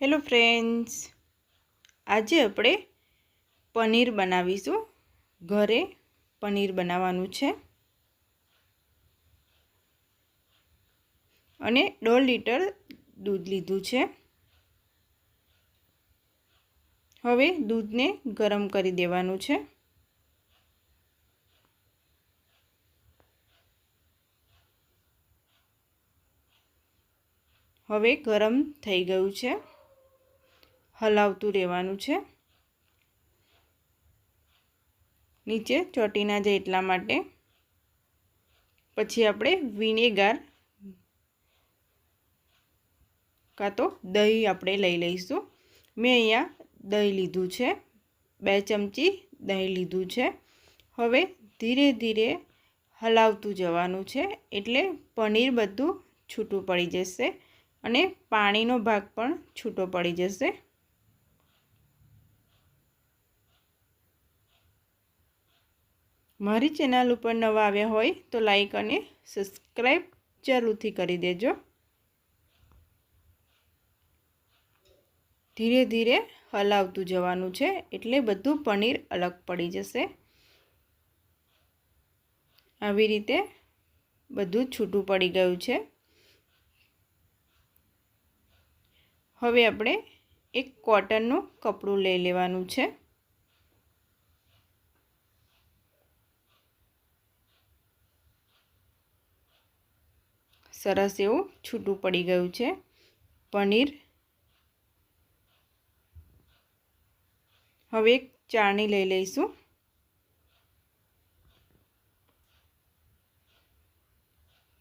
Hello friends, આજે આપણે પનીર બનાવીશું. ઘરે પનીર બનાવવાનું છે અને 1.5 લીટર દૂધ લીધું છે. હવે દૂધને ગરમ કરી દેવાનું છે. હવે ગરમ થઈ ગયું છે. હલાવતું રહેવાનું છે, નીચે ચોંટી ના જાય એટલા માટે. પછી આપણે વિનેગર કાં તો દહીં આપણે લઈ લઈશું. મેં અહીંયા દહીં લીધું છે, 2 ચમચી દહીં લીધું છે. હવે ધીરે ધીરે હલાવતું જવાનું છે, એટલે પનીર બધું છૂટું પડી જશે અને પાણીનો ભાગ પણ છૂટો પડી જશે. મારી ચેનલ ઉપર નવા આવ્યા હોય તો લાઈક અને સબસ્ક્રાઈબ જરૂરથી કરી દેજો. ધીરે ધીરે હલાવતું જવાનું છે, એટલે બધું પનીર અલગ પડી જશે. આવી રીતે બધું છૂટું પડી ગયું છે. હવે આપણે એક કોટનનું કપડું લઈ લેવાનું છે. સરસ એવું છૂટું પડી ગયું છે પનીર. હવે એક ચાળણી લઈ લઈશું.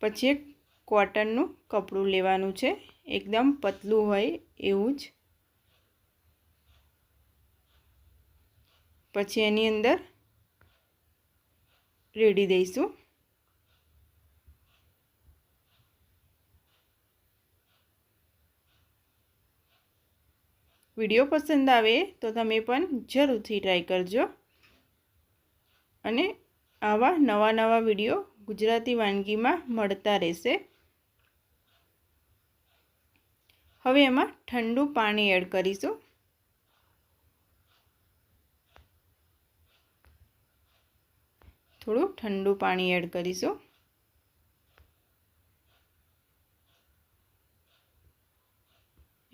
પછી એક કોટનનું કપડું લેવાનું છે, એકદમ પતલું હોય એવું જ. પછી એની અંદર રેડી દઈશું. વિડીયો પસંદ આવે તો તમે પણ જરૂરથી ટ્રાય કરજો. અને આવા નવા વિડીયો ગુજરાતી વાનગીમાં મળતા રહેશે. હવે એમાં ઠંડુ પાણી એડ કરીશું. થોડું ઠંડુ પાણી એડ કરીશું.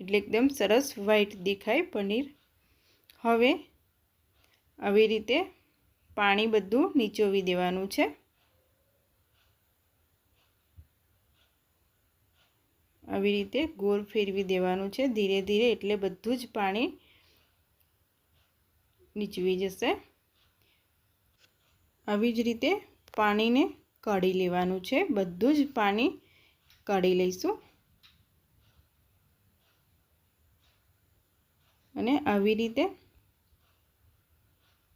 એટલે એકદમ સરસ વ્હાઈટ દેખાય પનીર. હવે આવી રીતે પાણી બધું નીચોવી દેવાનું છે. આવી રીતે ગોળ ફેરવી દેવાનું છે ધીરે ધીરે, એટલે બધું જ પાણી નીચવી જશે. આવી જ રીતે પાણીને કાઢી લેવાનું છે. બધું જ પાણી કાઢી લઈશું અને આવી રીતે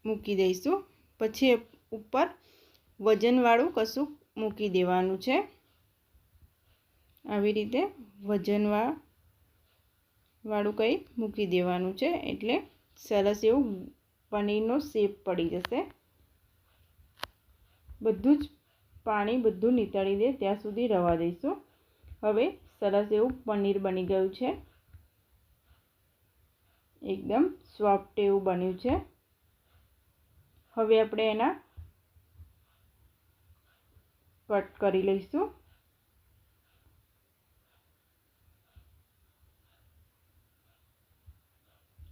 મૂકી દઈશું. પછી ઉપર વજનવાળું કશું મૂકી દેવાનું છે. આવી રીતે વજનવાળું કંઈ મૂકી દેવાનું છે, એટલે સરસ એવું પનીરનો શેપ પડી જશે. બધું જ પાણી બધું નીતાળી દે ત્યાં સુધી રવા દઈશું. હવે સરસ એવું પનીર બની ગયું છે. એકદમ સોફ્ટ એવું બન્યું છે. હવે આપણે એના કટ કરી લઈશું.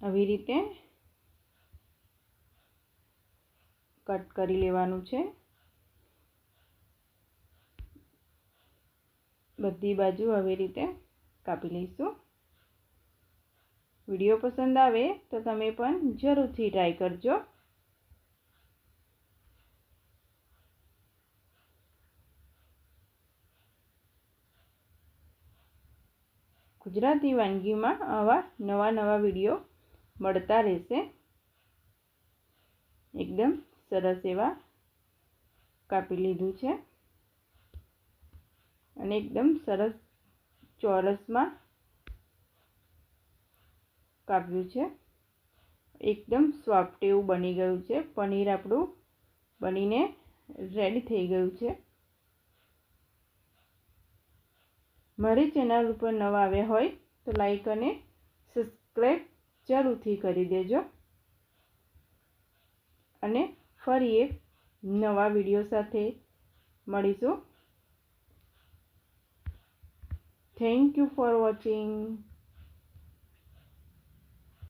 આવી રીતે કટ કરી લેવાનું છે. બધી બાજુ આવી રીતે કાપી લઈશું. વિડીયો પસંદ આવે તો તમે પણ જરૂરથી ટ્રાય કરજો. ગુજરાતી વાનગીમાં આવા નવા વિડીયો મળતા રહેશે. એકદમ સરસ એવા કાપી લીધું છે અને એકદમ સરસ ચોરસમાં કાપ્યું છે. એકદમ સોફ્ટ એવું બની ગયું છે. પનીર આપણું બનીને રેડી થઈ ગયું છે. મારી ચેનલ ઉપર નવા આવ્યા હોય તો લાઈક અને સબસ્ક્રાઈબ જરૂરથી કરી દેજો અને ફરી એક નવા વિડીયો સાથે મળીશું. Thank you for watching.